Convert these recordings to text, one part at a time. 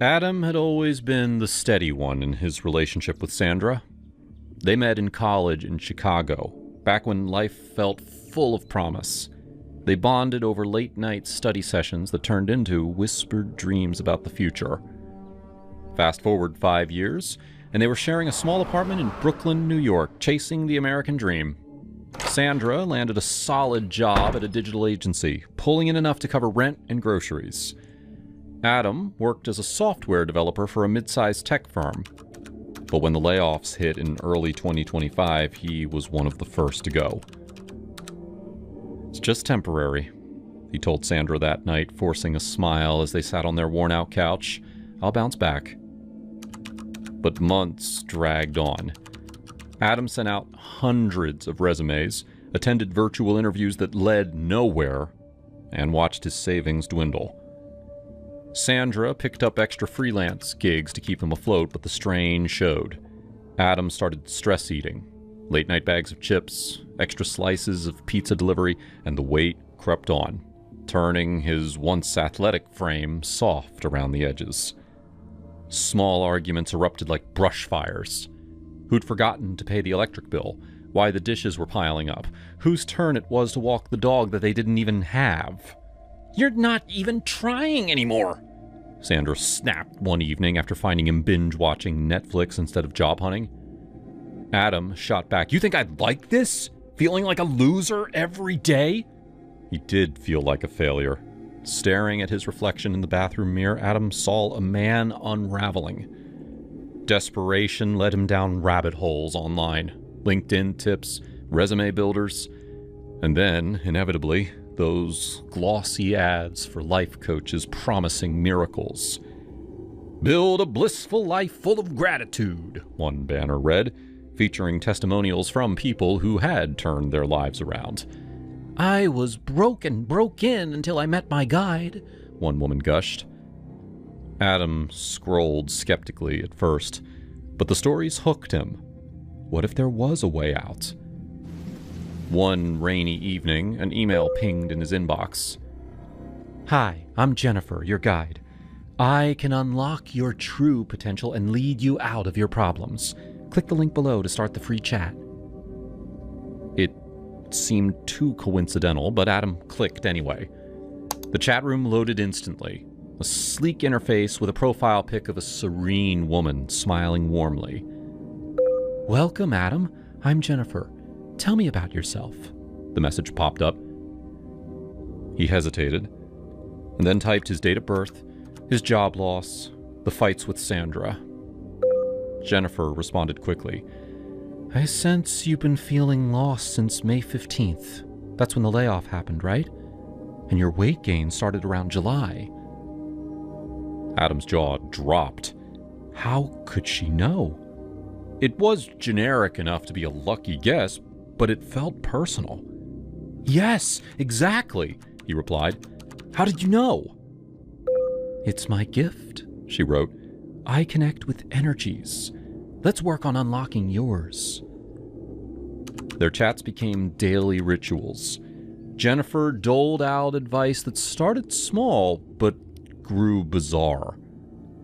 Adam had always been the steady one in his relationship with Sandra. They met in college in Chicago, back when life felt full of promise. They bonded over late-night study sessions that turned into whispered dreams about the future. Fast forward 5 years, and they were sharing a small apartment in Brooklyn, New York, chasing the American dream. Sandra landed a solid job at a digital agency, pulling in enough to cover rent and groceries. Adam worked as a software developer for a mid-sized tech firm. But when the layoffs hit in early 2025, he was one of the first to go. "It's just temporary," he told Sandra that night, forcing a smile as they sat on their worn-out couch. "I'll bounce back." But months dragged on. Adam sent out hundreds of resumes, attended virtual interviews that led nowhere, and watched his savings dwindle. Sandra picked up extra freelance gigs to keep him afloat, but the strain showed. Adam started stress eating. Late-night bags of chips, extra slices of pizza delivery, and the weight crept on, turning his once athletic frame soft around the edges. Small arguments erupted like brush fires. Who'd forgotten to pay the electric bill? Why the dishes were piling up? Whose turn it was to walk the dog that they didn't even have? "You're not even trying anymore," Sandra snapped one evening after finding him binge-watching Netflix instead of job hunting. Adam shot back, "You think I'd like this? Feeling like a loser every day?" He did feel like a failure. Staring at his reflection in the bathroom mirror, Adam saw a man unraveling. Desperation led him down rabbit holes online. LinkedIn tips, resume builders, and then, inevitably, those glossy ads for life coaches promising miracles. "Build a blissful life full of gratitude," one banner read, featuring testimonials from people who had turned their lives around. "I was broke in until I met my guide," one woman gushed. Adam scrolled skeptically at first, but the stories hooked him. What if there was a way out? One rainy evening, an email pinged in his inbox. "Hi, I'm Jennifer, your guide. I can unlock your true potential and lead you out of your problems. Click the link below to start the free chat." It seemed too coincidental, but Adam clicked anyway. The chat room loaded instantly. A sleek interface with a profile pic of a serene woman smiling warmly. "Welcome, Adam. I'm Jennifer. Tell me about yourself," the message popped up. He hesitated, and then typed his date of birth, his job loss, the fights with Sandra. Jennifer responded quickly. "I sense you've been feeling lost since May 15th. That's when the layoff happened, right? And your weight gain started around July." Adam's jaw dropped. How could she know? It was generic enough to be a lucky guess, but it felt personal. "Yes, exactly," he replied. "How did you know?" "It's my gift," she wrote. "I connect with energies. Let's work on unlocking yours." Their chats became daily rituals. Jennifer doled out advice that started small, but grew bizarre.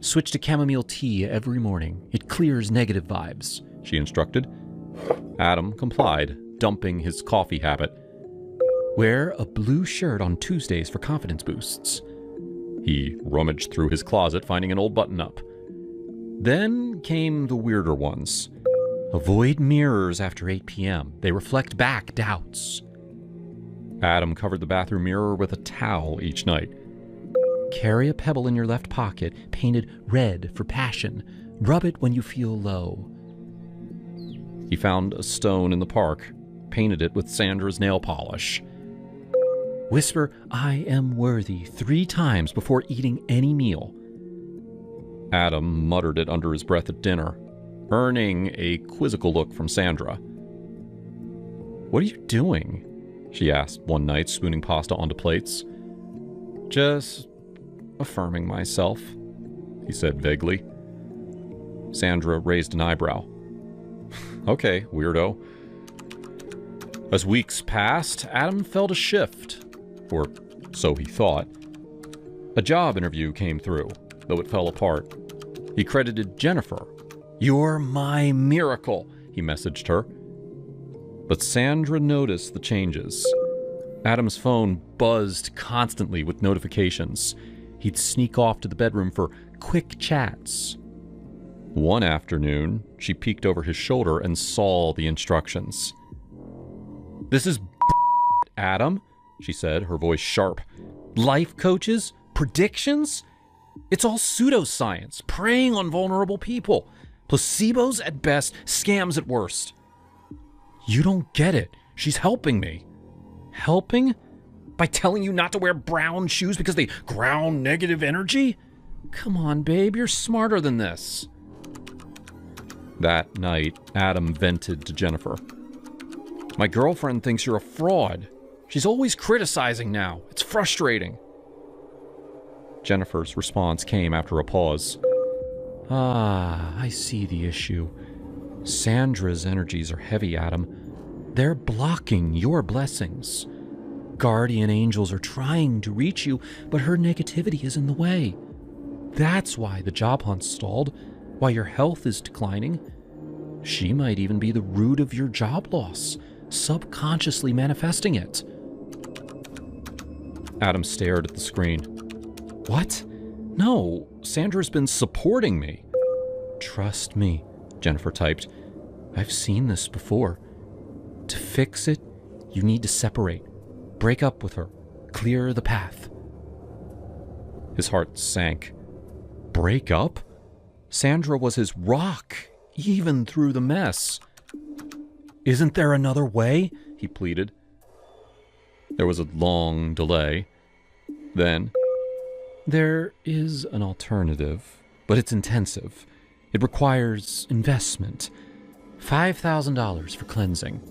"Switch to chamomile tea every morning. It clears negative vibes," she instructed. Adam complied, dumping his coffee habit. "Wear a blue shirt on Tuesdays for confidence boosts." He rummaged through his closet, finding an old button-up. Then came the weirder ones. "Avoid mirrors after 8 p.m. They reflect back doubts." Adam covered the bathroom mirror with a towel each night. "Carry a pebble in your left pocket, painted red for passion. Rub it when you feel low." He found a stone in the park, painted it with Sandra's nail polish. "Whisper, 'I am worthy' 3 times before eating any meal." Adam muttered it under his breath at dinner, earning a quizzical look from Sandra. "What are you doing?" she asked one night, spooning pasta onto plates. "Just affirming myself," he said vaguely. Sandra raised an eyebrow. "Okay, weirdo." As weeks passed, Adam felt a shift, or so he thought. A job interview came through, though it fell apart. He credited Jennifer. "You're my miracle," he messaged her. But Sandra noticed the changes. Adam's phone buzzed constantly with notifications. He'd sneak off to the bedroom for quick chats. One afternoon, she peeked over his shoulder and saw the instructions. "This is Adam," she said, her voice sharp. "Life coaches? Predictions? It's all pseudoscience, preying on vulnerable people. Placebos at best, scams at worst." "You don't get it. She's helping me." "Helping? By telling you not to wear brown shoes because they ground negative energy? Come on, babe, you're smarter than this." That night, Adam vented to Jennifer. "My girlfriend thinks you're a fraud. She's always criticizing now. It's frustrating." Jennifer's response came after a pause. "I see the issue. Sandra's energies are heavy, Adam. They're blocking your blessings. Guardian angels are trying to reach you, but her negativity is in the way. That's why the job hunt stalled, why your health is declining. She might even be the root of your job loss, subconsciously manifesting it." Adam stared at the screen. "What? No, Sandra's been supporting me." "Trust me," Jennifer typed. "I've seen this before. To fix it, you need to separate. Break up with her. Clear the path." His heart sank. Break up? Sandra was his rock, even through the mess. "Isn't there another way?" he pleaded. There was a long delay. Then, "There is an alternative, but it's intensive. It requires investment. $5,000 for cleansing.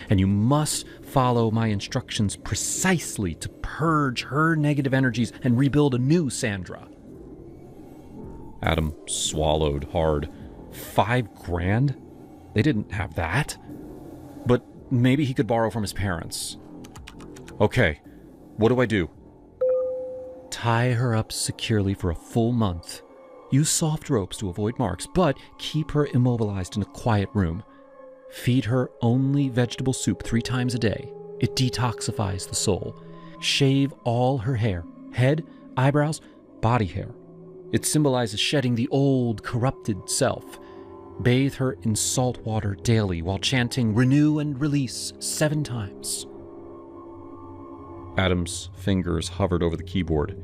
And you must follow my instructions precisely to purge her negative energies and rebuild a new Sandra." Adam swallowed hard. $5,000? They didn't have that. But maybe he could borrow from his parents. "Okay, what do I do?" "Tie her up securely for a full month. Use soft ropes to avoid marks, but keep her immobilized in a quiet room. Feed her only vegetable soup 3 times a day. It detoxifies the soul. Shave all her hair, head, eyebrows, body hair. It symbolizes shedding the old, corrupted self. Bathe her in salt water daily while chanting renew and release 7 times. Adam's fingers hovered over the keyboard.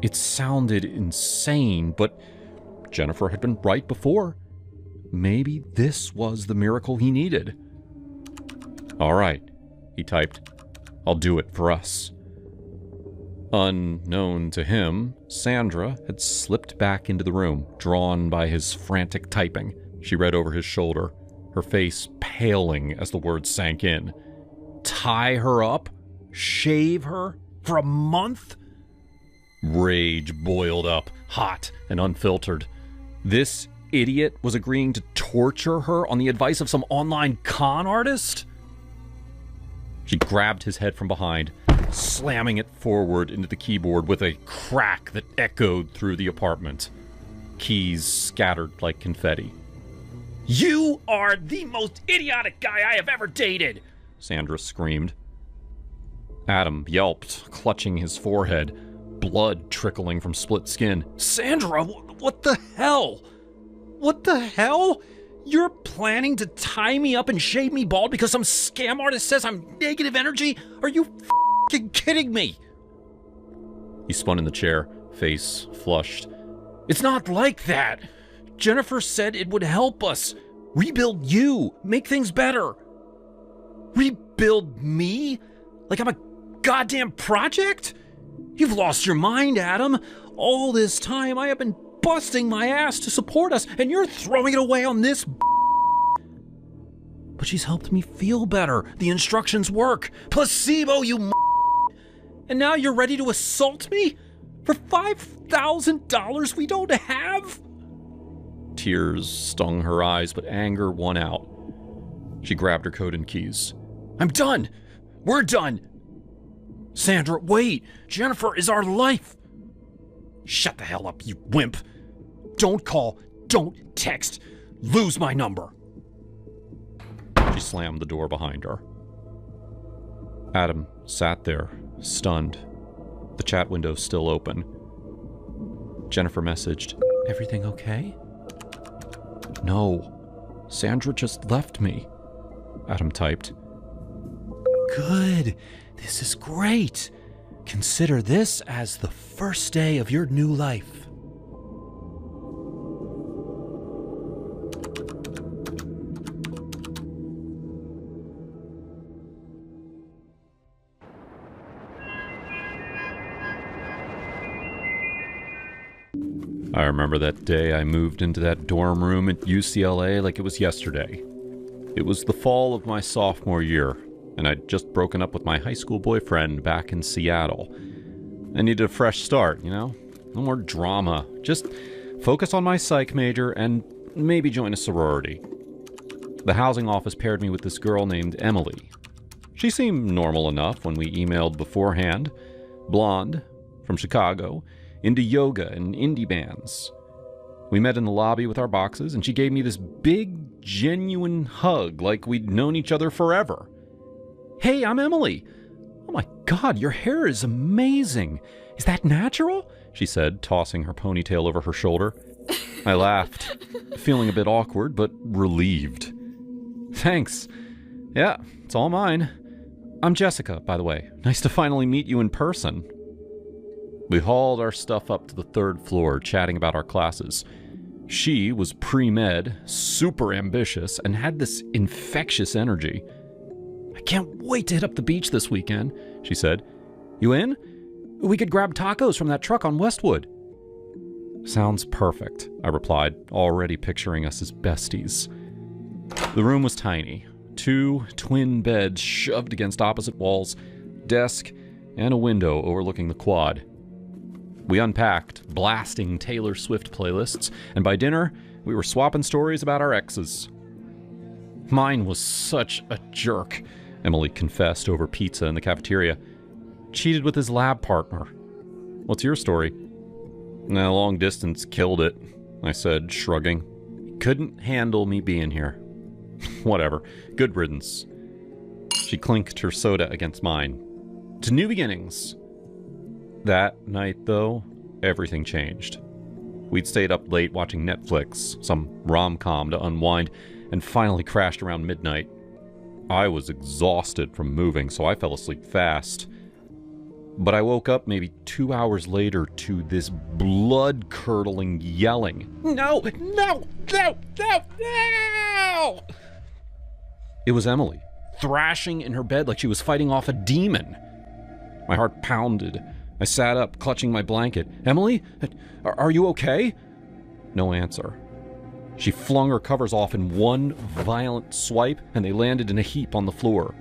It sounded insane, but Jennifer had been right before. Maybe this was the miracle he needed. "All right," he typed. "I'll do it for us." Unknown to him, Sandra had slipped back into the room, drawn by his frantic typing. She read over his shoulder, her face paling as the words sank in. "Tie her up? Shave her? For a month?" Rage boiled up, hot and unfiltered. This idiot was agreeing to torture her on the advice of some online con artist? She grabbed his head from behind, slamming it forward into the keyboard with a crack that echoed through the apartment. Keys scattered like confetti. "You are the most idiotic guy I have ever dated!" Sandra screamed. Adam yelped, clutching his forehead, blood trickling from split skin. "Sandra, what the hell? What the hell? You're planning to tie me up and shave me bald because some scam artist says I'm negative energy? Are you f***ing kidding me?" He spun in the chair, face flushed. "It's not like that. Jennifer said it would help us. Rebuild you. Make things better." "Rebuild me? Like I'm a goddamn project? You've lost your mind, Adam. All this time I have been busting my ass to support us, and you're throwing it away on this But she's helped me feel better. The instructions work. Placebo, you And now you're ready to assault me? For $5,000 we don't have? Tears stung her eyes, but anger won out. She grabbed her coat and keys. "I'm done! We're done!" "Sandra, wait! Jennifer is our life!" Shut the hell up, you wimp. Don't call, don't text. Lose my number. She slammed the door behind her. Adam sat there, stunned, the chat window still open. Jennifer messaged, "Everything okay?" "No. Sandra just left me," Adam typed. "Good. This is great. Consider this as the first day of your new life." I remember that day I moved into that dorm room at UCLA like it was yesterday. It was the fall of my sophomore year, and I'd just broken up with my high school boyfriend back in Seattle. I needed a fresh start, No more drama. Just focus on my psych major and maybe join a sorority. The housing office paired me with this girl named Emily. She seemed normal enough when we emailed beforehand. Blonde, from Chicago, into yoga and indie bands. We met in the lobby with our boxes, and she gave me this big, genuine hug like we'd known each other forever. "Hey, I'm Emily. Oh my God, your hair is amazing. Is that natural?" she said, tossing her ponytail over her shoulder. I laughed, feeling a bit awkward, but relieved. "Thanks. Yeah, it's all mine. I'm Jessica, by the way. Nice to finally meet you in person." We hauled our stuff up to the 3rd floor, chatting about our classes. She was pre-med, super ambitious, and had this infectious energy. "I can't wait to hit up the beach this weekend," she said. "You in? We could grab tacos from that truck on Westwood." "Sounds perfect," I replied, already picturing us as besties. The room was tiny. 2 twin beds shoved against opposite walls, desk, and a window overlooking the quad. We unpacked, blasting Taylor Swift playlists, and by dinner, we were swapping stories about our exes. "Mine was such a jerk," Emily confessed over pizza in the cafeteria. "Cheated with his lab partner." "What's your story?" "Nah, long distance killed it," I said, shrugging. "Couldn't handle me being here." "Whatever. Good riddance." She clinked her soda against mine. "To new beginnings." That night, though, everything changed. We'd stayed up late watching Netflix, some rom-com to unwind, and finally crashed around midnight. I was exhausted from moving, so I fell asleep fast. But I woke up maybe 2 hours later to this blood-curdling yelling. "No! No! No! No! No!" It was Emily, thrashing in her bed like she was fighting off a demon. My heart pounded. I sat up, clutching my blanket. "Emily? Are you okay?" No answer. She flung her covers off in one violent swipe, and they landed in a heap on the floor.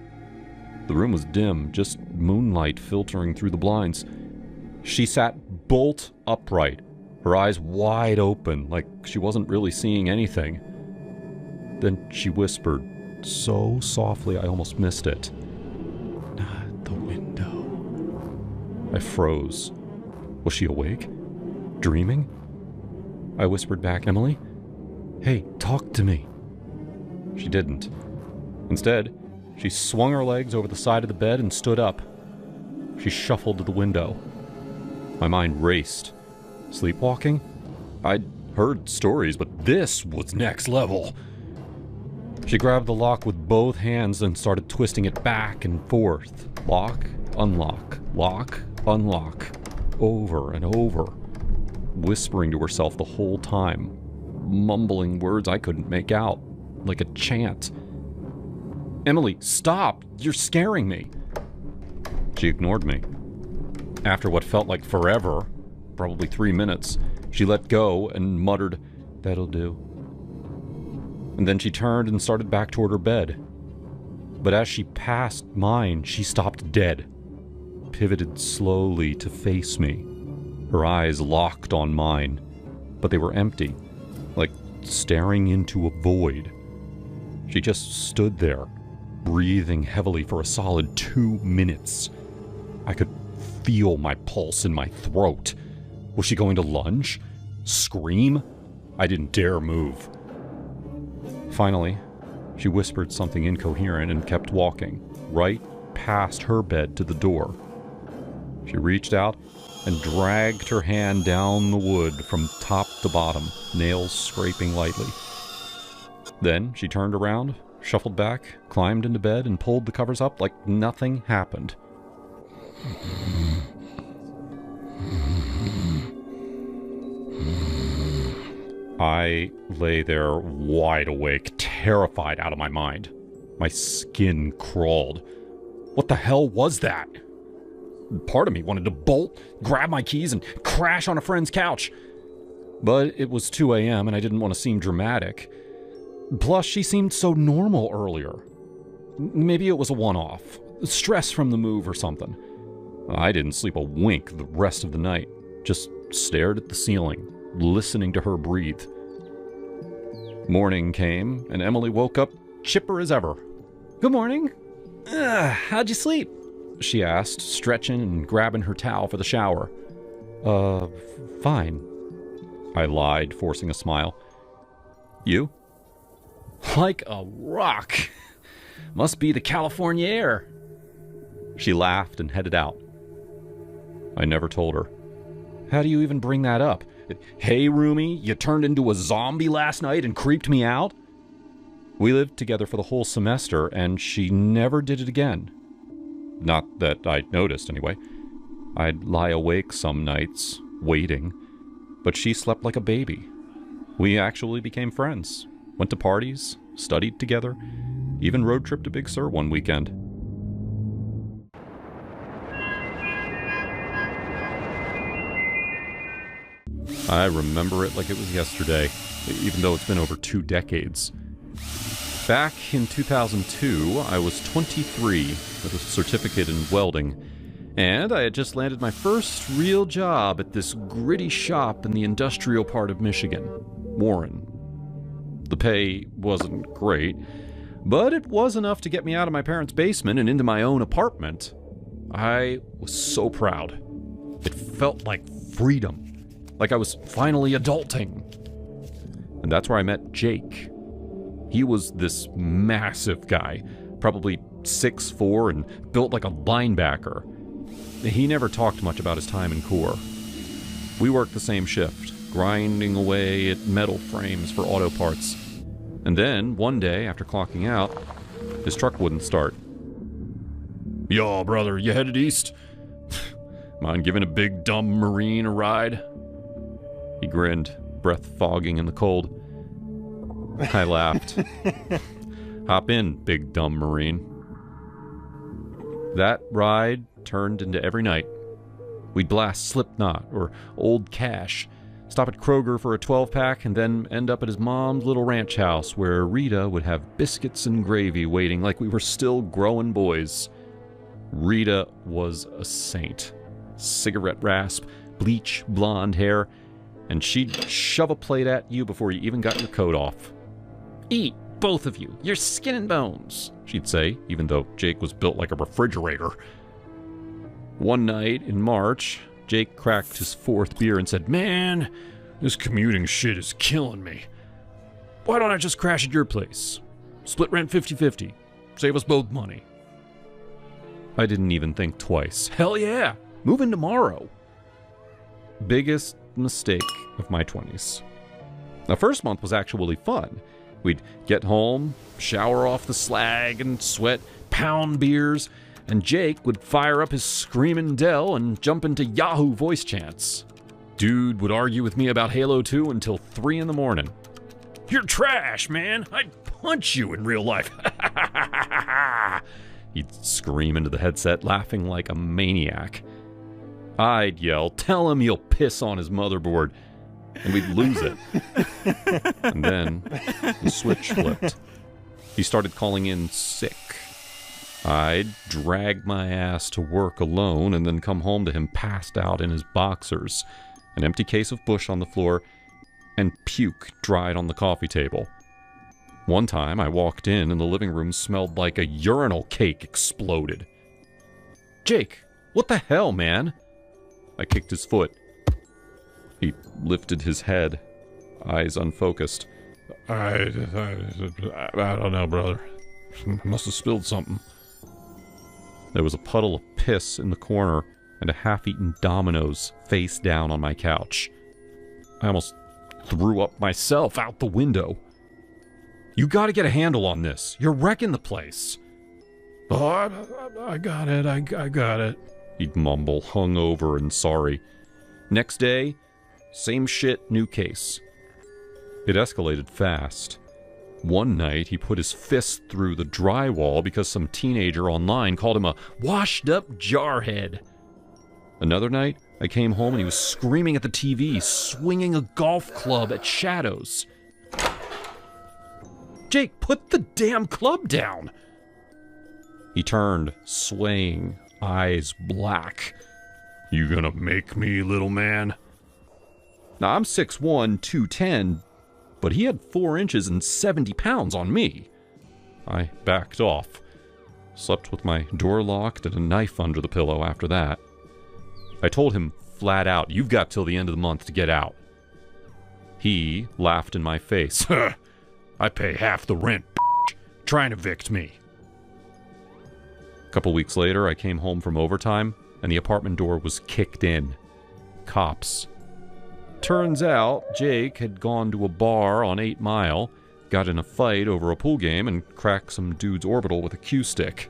The room was dim, just moonlight filtering through the blinds. She sat bolt upright, her eyes wide open, like she wasn't really seeing anything. Then she whispered, so softly I almost missed it. "Not the window." I froze. Was she awake? Dreaming? I whispered back, "Emily? Hey, talk to me." She didn't. Instead, she swung her legs over the side of the bed and stood up. She shuffled to the window. My mind raced. Sleepwalking? I'd heard stories, but this was next level. She grabbed the lock with both hands and started twisting it back and forth. Lock, unlock, lock, unlock. Over and over. Whispering to herself the whole time. Mumbling words I couldn't make out. Like a chant. "Emily, stop! You're scaring me!" She ignored me. After what felt like forever, probably 3 minutes, she let go and muttered, "That'll do." And then she turned and started back toward her bed. But as she passed mine, she stopped dead. Pivoted slowly to face me. Her eyes locked on mine, but they were empty, like staring into a void. She just stood there, breathing heavily for a solid 2 minutes. I could feel my pulse in my throat. Was she going to lunge? Scream? I didn't dare move. Finally, she whispered something incoherent and kept walking, right past her bed to the door. She reached out and dragged her hand down the wood from top to bottom, nails scraping lightly. Then she turned around, shuffled back, climbed into bed, and pulled the covers up like nothing happened. I lay there wide awake, terrified out of my mind. My skin crawled. What the hell was that? Part of me wanted to bolt, grab my keys, and crash on a friend's couch. But it was 2 a.m. and I didn't want to seem dramatic. Plus, she seemed so normal earlier. Maybe it was a one-off. Stress from the move or something. I didn't sleep a wink the rest of the night. Just stared at the ceiling, listening to her breathe. Morning came, and Emily woke up chipper as ever. "Good morning. How'd you sleep?" she asked, stretching and grabbing her towel for the shower. Fine," I lied, forcing a smile. "You?" "Like a rock. Must be the California air." She laughed and headed out. I never told her. How do you even bring that up? "Hey, roomie, you turned into a zombie last night and creeped me out?" We lived together for the whole semester, and she never did it again. Not that I'd noticed, anyway. I'd lie awake some nights, waiting, but she slept like a baby. We actually became friends, went to parties, studied together, even road tripped to Big Sur one weekend. I remember it like it was yesterday, even though it's been over 2 decades. Back in 2002, I was 23 with a certificate in welding, and I had just landed my first real job at this gritty shop in the industrial part of Michigan, Warren. The pay wasn't great, but it was enough to get me out of my parents' basement and into my own apartment. I was so proud. It felt like freedom. Like I was finally adulting. And that's where I met Jake. He was this massive guy, probably 6'4" and built like a linebacker. He never talked much about his time in Corps. We worked the same shift, grinding away at metal frames for auto parts. And then, one day, after clocking out, his truck wouldn't start. "Yo, brother, you headed east? Mind giving a big dumb Marine a ride?" He grinned, breath fogging in the cold. I laughed. "Hop in, big dumb Marine." That ride turned into every night. We'd blast Slipknot or Old Cash, stop at Kroger for a 12-pack, and then end up at his mom's little ranch house where Rita would have biscuits and gravy waiting like we were still growing boys. Rita was a saint. Cigarette rasp, bleach, blonde hair, and she'd shove a plate at you before you even got your coat off. "Eat, both of you. You're skin and bones," she'd say, even though Jake was built like a refrigerator. One night in March, Jake cracked his 4th beer and said, "Man, this commuting shit is killing me. Why don't I just crash at your place? Split rent 50-50. Save us both money." I didn't even think twice. Hell yeah! Move in tomorrow. Biggest mistake of my 20s. The first month was actually fun. We'd get home, shower off the slag and sweat, pound beers, and Jake would fire up his screamin' Dell and jump into Yahoo voice chants. Dude would argue with me about Halo 2 until 3 in the morning. "You're trash, man. I'd punch you in real life." He'd scream into the headset, laughing like a maniac. I'd yell, "Tell him you'll piss on his motherboard," and we'd lose it. And then the switch flipped. He started calling in sick. I'd drag my ass to work alone and then come home to him passed out in his boxers, an empty case of Busch on the floor, and puke dried on the coffee table. One time I walked in and the living room smelled like a urinal cake exploded. "Jake, what the hell, man?" I kicked his foot. lifted his head, eyes unfocused. I don't know, brother. Must have spilled something. There was a puddle of piss in the corner and a half-eaten Domino's face down on my couch. I almost threw up myself out the window. You gotta get a handle on this. You're wrecking the place. Oh, I got it. I got it. He'd mumble, hungover and sorry. Next day, same shit, new case. It escalated fast. One night, he put his fist through the drywall because some teenager online called him a washed-up jarhead. Another night, I came home and he was screaming at the TV, swinging a golf club at shadows. Jake, put the damn club down! He turned, swaying, eyes black. You gonna make me, little man? Now, I'm 6'1", 210, but he had 4 inches and 70 pounds on me. I backed off. Slept with my door locked and a knife under the pillow after that. I told him flat out, you've got till the end of the month to get out. He laughed in my face. I pay half the rent, try and evict me. A couple weeks later, I came home from overtime, and the apartment door was kicked in. Cops. Turns out, Jake had gone to a bar on 8 Mile, got in a fight over a pool game, and cracked some dude's orbital with a cue stick.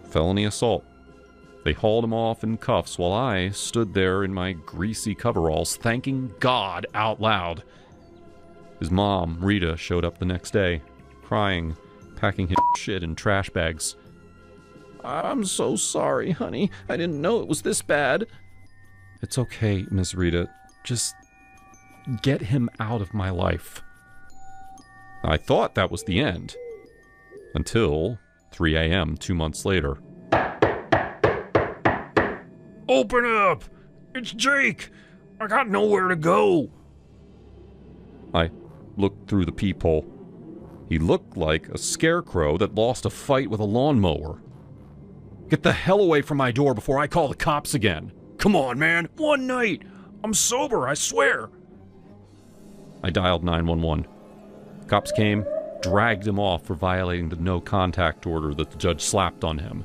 Felony assault. They hauled him off in cuffs while I stood there in my greasy coveralls, thanking God out loud. His mom, Rita, showed up the next day, crying, packing his shit in trash bags. I'm so sorry, honey. I didn't know it was this bad. It's okay, Miss Rita. Just get him out of my life. I thought that was the end. Until 3 a.m. 2 months later. Open up! It's Jake! I got nowhere to go! I looked through the peephole. He looked like a scarecrow that lost a fight with a lawnmower. Get the hell away from my door before I call the cops again. Come on, man. One night. I'm sober, I swear. I dialed 911. Cops came, dragged him off for violating the no contact order that the judge slapped on him.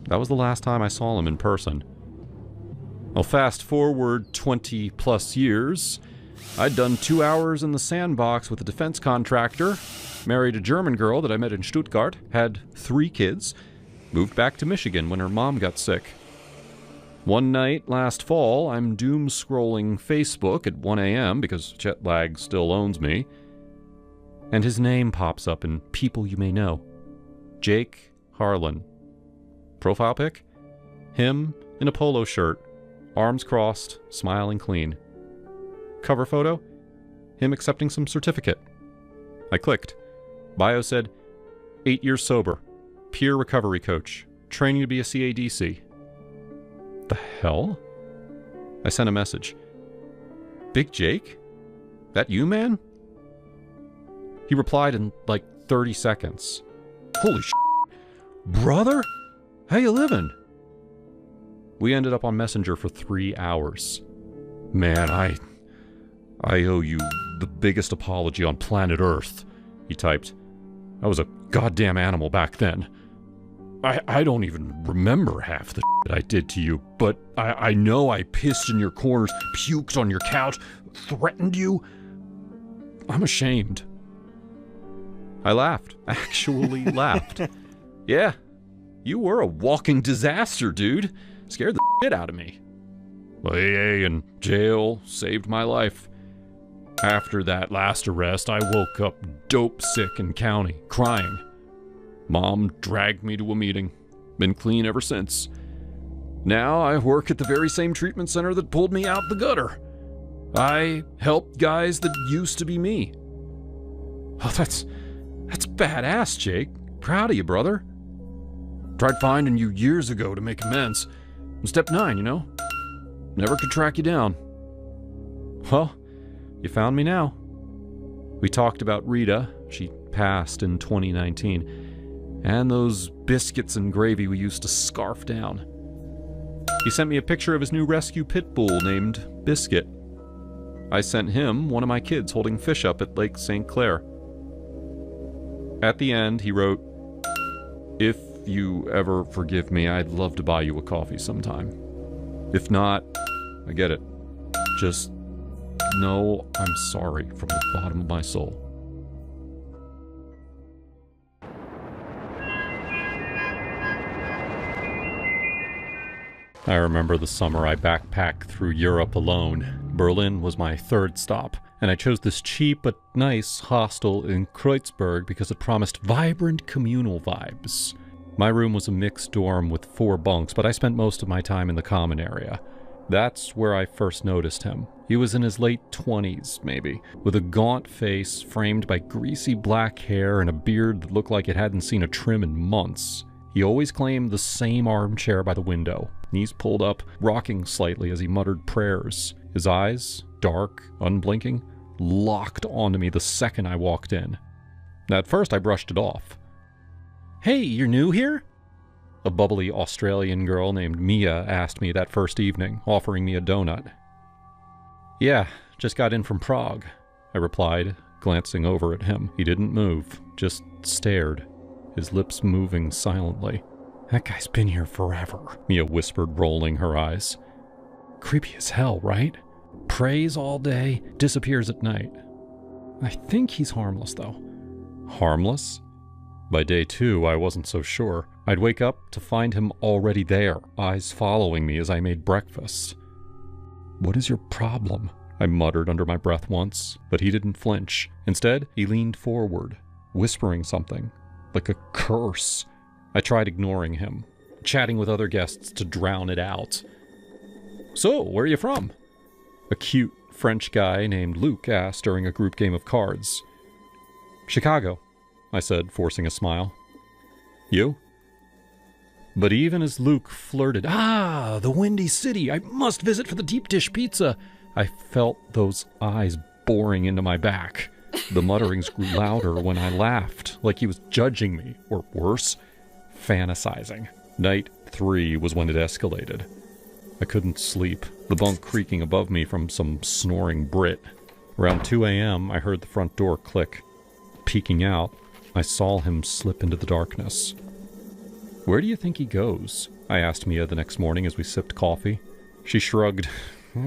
That was the last time I saw him in person. Well, fast forward 20 plus years. I'd done 2 hours in the sandbox with a defense contractor, married a German girl that I met in Stuttgart, had 3 kids, moved back to Michigan when her mom got sick. One night last fall, I'm doom-scrolling Facebook at 1 a.m. because jet lag still owns me, and his name pops up in People You May Know. Jake Harlan. Profile pic? Him in a polo shirt, arms crossed, smiling clean. Cover photo? Him accepting some certificate. I clicked. Bio said, 8 years sober, peer recovery coach, training to be a CADC. The hell? I sent a message. Big Jake? That you, man? He replied in like 30 seconds. Holy shit. Brother? How you living? We ended up on Messenger for 3 hours. Man, I owe you the biggest apology on planet Earth, he typed. I was a goddamn animal back then. I don't even remember half the shit I did to you, but I know I pissed in your corners, puked on your couch, threatened you. I'm ashamed. I laughed. Actually laughed. Yeah, you were a walking disaster, dude. Scared the shit out of me. Well, AA and jail saved my life. After that last arrest, I woke up dope sick in county, crying. Mom dragged me to a meeting. Been clean ever since. Now I work at the very same treatment center that pulled me out the gutter. I help guys that used to be me. Oh, that's badass, Jake. Proud of you, brother. Tried finding you years ago to make amends. Step 9, you know? Never could track you down. Well, you found me now. We talked about Rita. She passed in 2019. And those biscuits and gravy we used to scarf down. He sent me a picture of his new rescue pit bull named Biscuit. I sent him one of my kids holding fish up at Lake St. Clair. At the end, he wrote, "If you ever forgive me, I'd love to buy you a coffee sometime. If not, I get it. Just know I'm sorry from the bottom of my soul." I remember the summer I backpacked through Europe alone. Berlin was my third stop, and I chose this cheap but nice hostel in Kreuzberg because it promised vibrant communal vibes. My room was a mixed dorm with 4 bunks, but I spent most of my time in the common area. That's where I first noticed him. He was in his late 20s, maybe, with a gaunt face framed by greasy black hair and a beard that looked like it hadn't seen a trim in months. He always claimed the same armchair by the window, knees pulled up, rocking slightly as he muttered prayers. His eyes, dark, unblinking, locked onto me the second I walked in. At first I brushed it off. "Hey, you're new here?" A bubbly Australian girl named Mia asked me that first evening, offering me a donut. "Yeah, just got in from Prague," I replied, glancing over at him. He didn't move, just stared, his lips moving silently. "That guy's been here forever," Mia whispered, rolling her eyes. "Creepy as hell, right? Prays all day, disappears at night. I think he's harmless, though." Harmless? By day 2, I wasn't so sure. I'd wake up to find him already there, eyes following me as I made breakfast. "What is your problem?" I muttered under my breath once, but he didn't flinch. Instead, he leaned forward, whispering something, like a curse. I tried ignoring him, chatting with other guests to drown it out. "So, where are you from?" a cute French guy named Luke asked during a group game of cards. "Chicago," I said, forcing a smile. "You?" But even as Luke flirted, the Windy City, I must visit for the deep dish pizza," I felt those eyes boring into my back. The mutterings grew louder when I laughed, like he was judging me, or worse, fantasizing. Night 3 was when it escalated. I couldn't sleep, the bunk creaking above me from some snoring Brit. Around 2 a.m., I heard the front door click. Peeking out, I saw him slip into the darkness. "Where do you think he goes?" I asked Mia the next morning as we sipped coffee. She shrugged.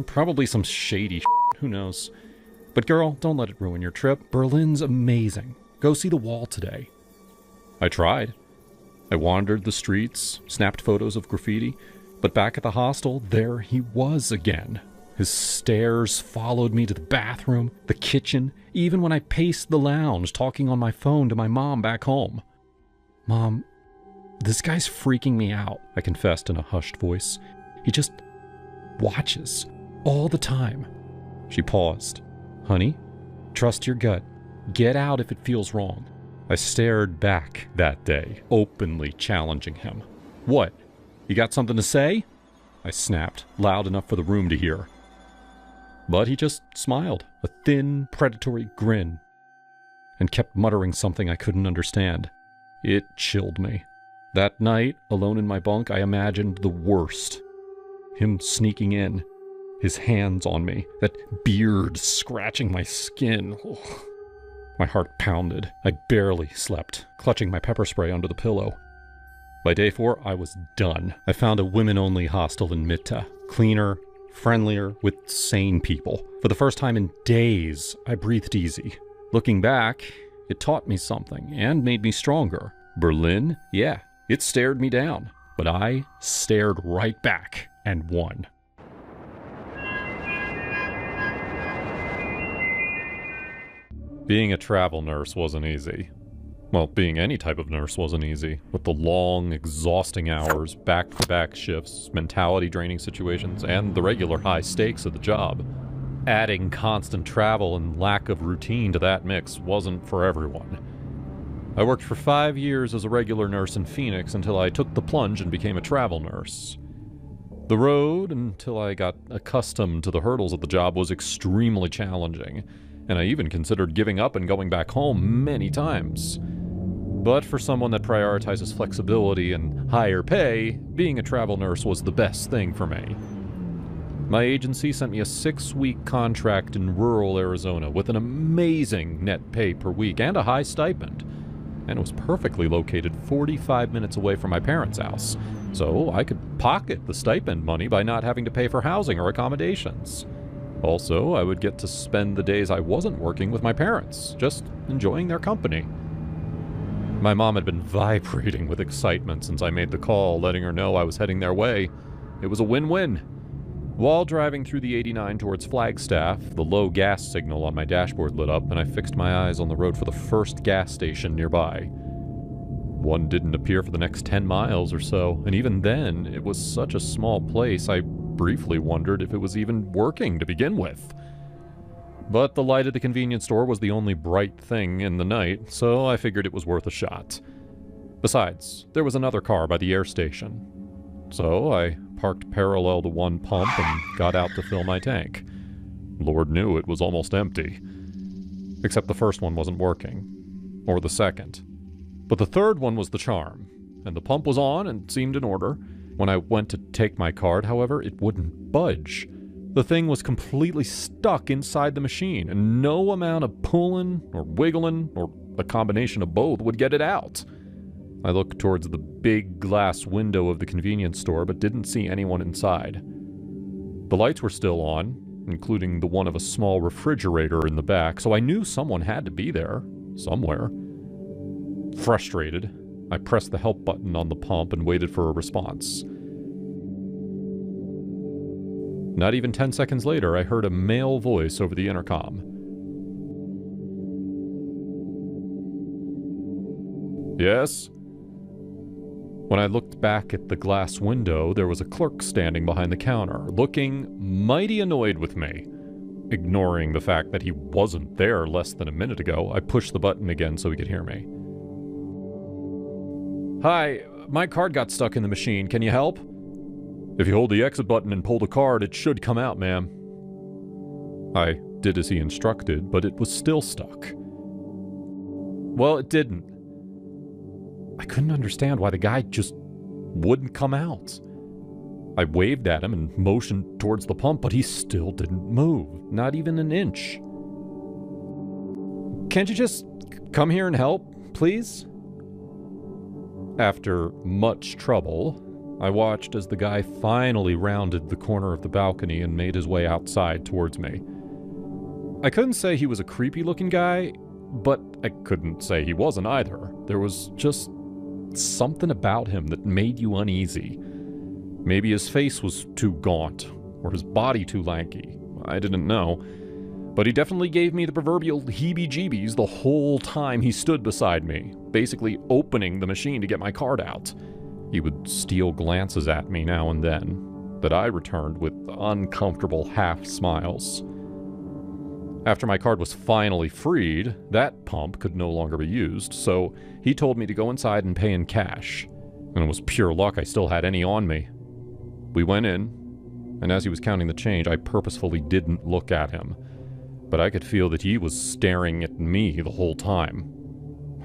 "Probably some shady shit, who knows. But girl, don't let it ruin your trip. Berlin's amazing. Go see the wall today." I tried. I wandered the streets, snapped photos of graffiti, but back at the hostel, there he was again. His stares followed me to the bathroom, the kitchen, even when I paced the lounge, talking on my phone to my mom back home. "Mom, this guy's freaking me out," I confessed in a hushed voice. "He just watches, all the time." She paused. "Honey, trust your gut. Get out if it feels wrong." I stared back that day, openly challenging him. "What? You got something to say?" I snapped, loud enough for the room to hear. But he just smiled, a thin, predatory grin, and kept muttering something I couldn't understand. It chilled me. That night, alone in my bunk, I imagined the worst. Him sneaking in, his hands on me, that beard scratching my skin. Ugh. My heart pounded. I barely slept, clutching my pepper spray under the pillow. By day 4, I was done. I found a women-only hostel in Mitte. Cleaner, friendlier, with sane people. For the first time in days, I breathed easy. Looking back, it taught me something and made me stronger. Berlin? Yeah, it stared me down. But I stared right back and won. Being a travel nurse wasn't easy. Well, being any type of nurse wasn't easy, with the long, exhausting hours, back-to-back shifts, mentality-draining situations, and the regular high stakes of the job. Adding constant travel and lack of routine to that mix wasn't for everyone. I worked for 5 years as a regular nurse in Phoenix until I took the plunge and became a travel nurse. The road, until I got accustomed to the hurdles of the job, was extremely challenging, and I even considered giving up and going back home many times. But for someone that prioritizes flexibility and higher pay, being a travel nurse was the best thing for me. My agency sent me a 6-week contract in rural Arizona with an amazing net pay per week and a high stipend. And it was perfectly located 45 minutes away from my parents' house, so I could pocket the stipend money by not having to pay for housing or accommodations. Also, I would get to spend the days I wasn't working with my parents, just enjoying their company. My mom had been vibrating with excitement since I made the call, letting her know I was heading their way. It was a win-win. While driving through the 89 towards Flagstaff, the low gas signal on my dashboard lit up, and I fixed my eyes on the road for the first gas station nearby. One didn't appear for the next 10 miles or so, and even then, it was such a small place, I briefly wondered if it was even working to begin with. But the light of the convenience store was the only bright thing in the night, so I figured it was worth a shot. Besides, there was another car by the air station. So I parked parallel to one pump and got out to fill my tank. Lord knew it was almost empty. Except the first one wasn't working. Or the second. But the third one was the charm, and the pump was on and seemed in order. When I went to take my card, however, it wouldn't budge. The thing was completely stuck inside the machine, and no amount of pulling or wiggling or a combination of both would get it out. I looked towards the big glass window of the convenience store, but didn't see anyone inside. The lights were still on, including the one of a small refrigerator in the back, so I knew someone had to be there, somewhere. Frustrated, I pressed the help button on the pump and waited for a response. Not even 10 seconds later, I heard a male voice over the intercom. "Yes?" When I looked back at the glass window, there was a clerk standing behind the counter, looking mighty annoyed with me. Ignoring the fact that he wasn't there less than a minute ago, I pushed the button again so he could hear me. "Hi, my card got stuck in the machine. Can you help?" "If you hold the exit button and pull the card, it should come out, ma'am." I did as he instructed, but it was still stuck. Well, it didn't. I couldn't understand why the guy just wouldn't come out. I waved at him and motioned towards the pump, but he still didn't move, not even an inch. "Can't you just come here and help, please?" After much trouble, I watched as the guy finally rounded the corner of the balcony and made his way outside towards me. I couldn't say he was a creepy-looking guy, but I couldn't say he wasn't either. There was just something about him that made you uneasy. Maybe his face was too gaunt, or his body too lanky. I didn't know. But he definitely gave me the proverbial heebie-jeebies the whole time he stood beside me, basically opening the machine to get my card out. He would steal glances at me now and then, that I returned with uncomfortable half-smiles. After my card was finally freed, that pump could no longer be used, so he told me to go inside and pay in cash. And it was pure luck I still had any on me. We went in, and as he was counting the change, I purposefully didn't look at him. But I could feel that he was staring at me the whole time.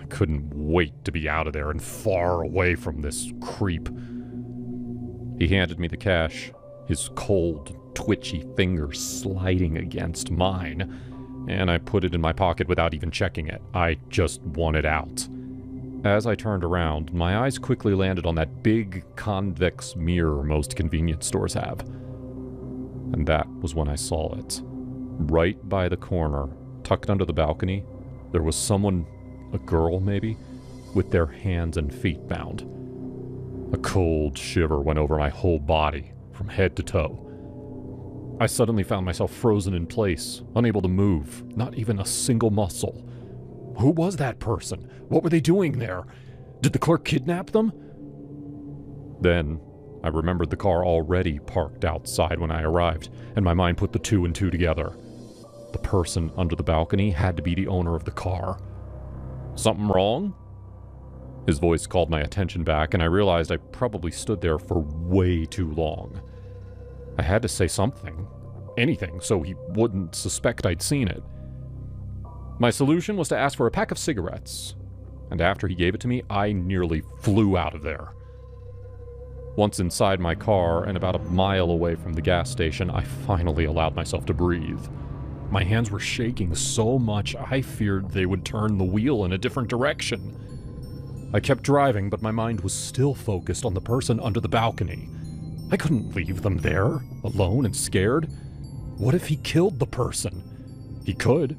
I couldn't wait to be out of there and far away from this creep. He handed me the cash, his cold, twitchy fingers sliding against mine, and I put it in my pocket without even checking it. I just wanted out. As I turned around, my eyes quickly landed on that big convex mirror most convenience stores have. And that was when I saw it. Right by the corner, tucked under the balcony, there was someone, a girl maybe, with their hands and feet bound. A cold shiver went over my whole body, from head to toe. I suddenly found myself frozen in place, unable to move, not even a single muscle. Who was that person? What were they doing there? Did the clerk kidnap them? Then, I remembered the car already parked outside when I arrived, and my mind put the two and two together. The person under the balcony had to be the owner of the car. Something wrong? His voice called my attention back, and I realized I probably stood there for way too long. I had to say something, anything, so he wouldn't suspect I'd seen it. My solution was to ask for a pack of cigarettes, and after he gave it to me, I nearly flew out of there. Once inside my car and about a mile away from the gas station, I finally allowed myself to breathe. My hands were shaking so much I feared they would turn the wheel in a different direction. I kept driving, but my mind was still focused on the person under the balcony. I couldn't leave them there, alone and scared. What if he killed the person? He could.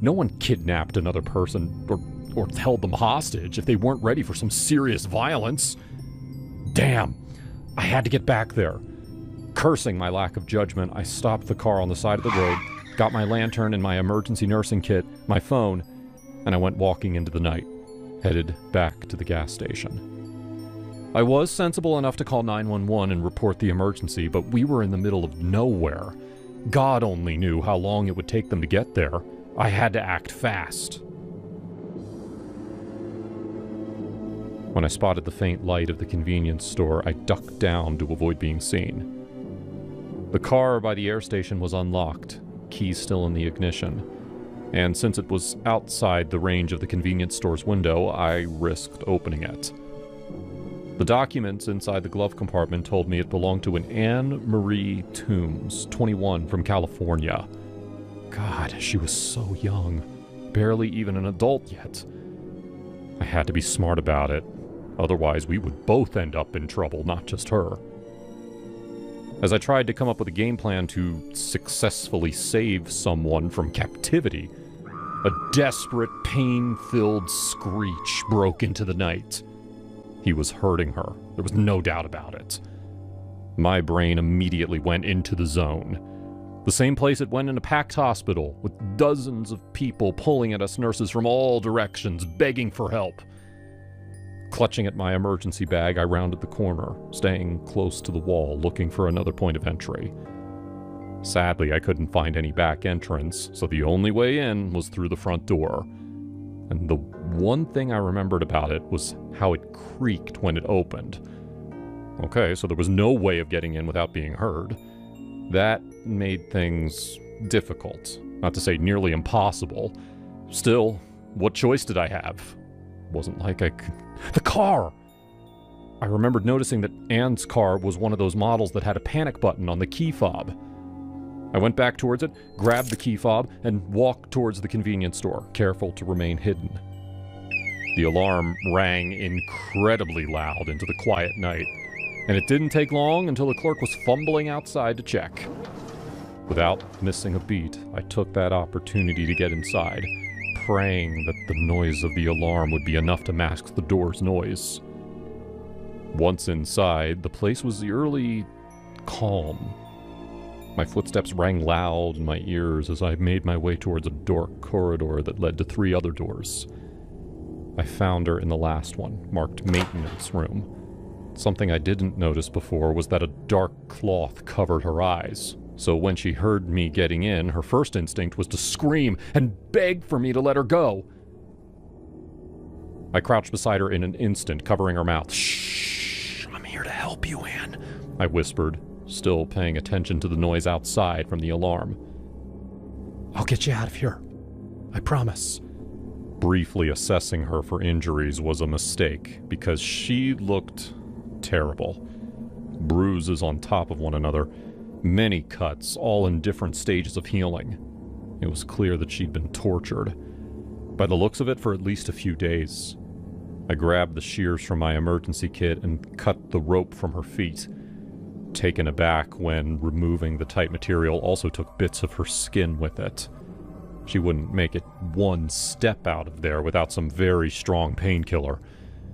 No one kidnapped another person or held them hostage if they weren't ready for some serious violence. Damn, I had to get back there. Cursing my lack of judgment, I stopped the car on the side of the road, got my lantern and my emergency nursing kit, my phone, and I went walking into the night, headed back to the gas station. I was sensible enough to call 911 and report the emergency, but we were in the middle of nowhere. God only knew how long it would take them to get there. I had to act fast. When I spotted the faint light of the convenience store, I ducked down to avoid being seen. The car by the air station was unlocked, keys still in the ignition, and since it was outside the range of the convenience store's window, I risked opening it. The documents inside the glove compartment told me it belonged to an Anne Marie Toombs, 21, from California. God, she was so young, barely even an adult yet. I had to be smart about it, otherwise we would both end up in trouble, not just her. As I tried to come up with a game plan to successfully save someone from captivity, a desperate, pain-filled screech broke into the night. He was hurting her. There was no doubt about it. My brain immediately went into the zone. The same place it went in a packed hospital, with dozens of people pulling at us nurses from all directions, begging for help. Clutching at my emergency bag, I rounded the corner, staying close to the wall, looking for another point of entry. Sadly, I couldn't find any back entrance, so the only way in was through the front door. And the one thing I remembered about it was how it creaked when it opened. Okay, so there was no way of getting in without being heard. That made things difficult, not to say nearly impossible. Still, what choice did I have? Wasn't like I could... The car! I remembered noticing that Anne's car was one of those models that had a panic button on the key fob. I went back towards it, grabbed the key fob, and walked towards the convenience store, careful to remain hidden. The alarm rang incredibly loud into the quiet night, and it didn't take long until the clerk was fumbling outside to check. Without missing a beat, I took that opportunity to get inside, praying that the noise of the alarm would be enough to mask the door's noise. Once inside, the place was eerily calm. My footsteps rang loud in my ears as I made my way towards a dark corridor that led to 3 other doors. I found her in the last one, marked Maintenance Room. Something I didn't notice before was that a dark cloth covered her eyes, so when she heard me getting in, her first instinct was to scream and beg for me to let her go. I crouched beside her in an instant, covering her mouth. "Shh, I'm here to help you, Anne," I whispered, still paying attention to the noise outside from the alarm. "I'll get you out of here. I promise." Briefly assessing her for injuries was a mistake, because she looked terrible. Bruises on top of one another, many cuts, all in different stages of healing. It was clear that she'd been tortured, by the looks of it, for at least a few days. I grabbed the shears from my emergency kit and cut the rope from her feet. Taken aback when removing the tight material also took bits of her skin with it. She wouldn't make it one step out of there without some very strong painkiller,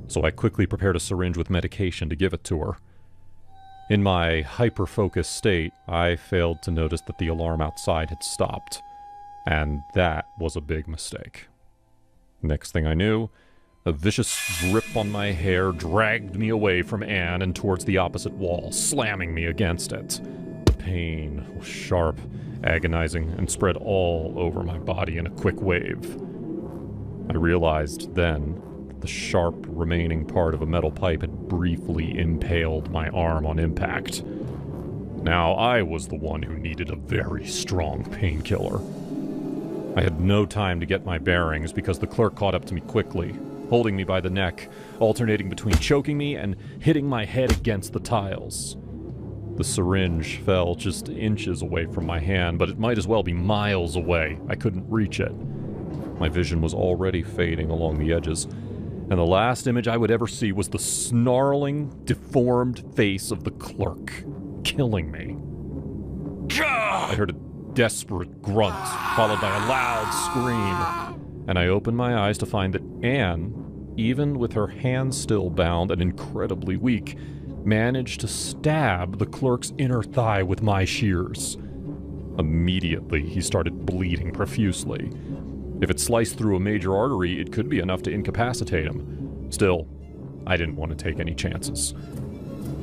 so I quickly prepared a syringe with medication to give it to her. In my hyper-focused state, I failed to notice that the alarm outside had stopped, and that was a big mistake. Next thing I knew, a vicious grip on my hair dragged me away from Anne and towards the opposite wall, slamming me against it. The pain was sharp, agonizing, and spread all over my body in a quick wave. I realized then that the sharp remaining part of a metal pipe had briefly impaled my arm on impact. Now I was the one who needed a very strong painkiller. I had no time to get my bearings because the clerk caught up to me quickly. holding me by the neck, alternating between choking me and hitting my head against the tiles. The syringe fell just inches away from my hand, but it might as well be miles away. I couldn't reach it. My vision was already fading along the edges, and the last image I would ever see was the snarling, deformed face of the clerk, killing me. I heard a desperate grunt, followed by a loud scream, and I opened my eyes to find that Anne, even with her hands still bound and incredibly weak, managed to stab the clerk's inner thigh with my shears. Immediately, he started bleeding profusely. If it sliced through a major artery, it could be enough to incapacitate him. Still, I didn't want to take any chances.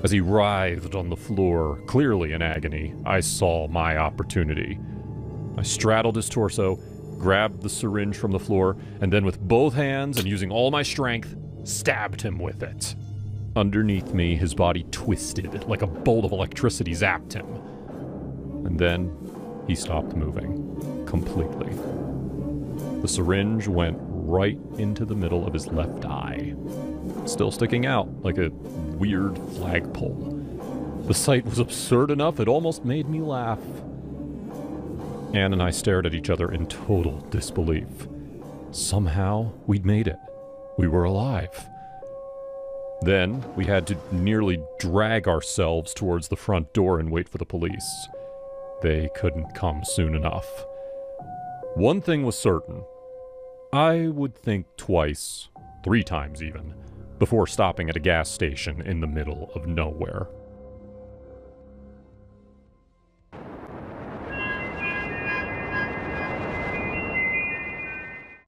As he writhed on the floor, clearly in agony, I saw my opportunity. I straddled his torso, grabbed the syringe from the floor, and then with both hands and using all my strength, stabbed him with it. Underneath me, his body twisted like a bolt of electricity zapped him. And then he stopped moving, completely. The syringe went right into the middle of his left eye, still sticking out like a weird flagpole. The sight was absurd enough it almost made me laugh. Anne and I stared at each other in total disbelief. Somehow, we'd made it. We were alive. Then, we had to nearly drag ourselves towards the front door and wait for the police. They couldn't come soon enough. One thing was certain. I would think twice, 3 times even, before stopping at a gas station in the middle of nowhere.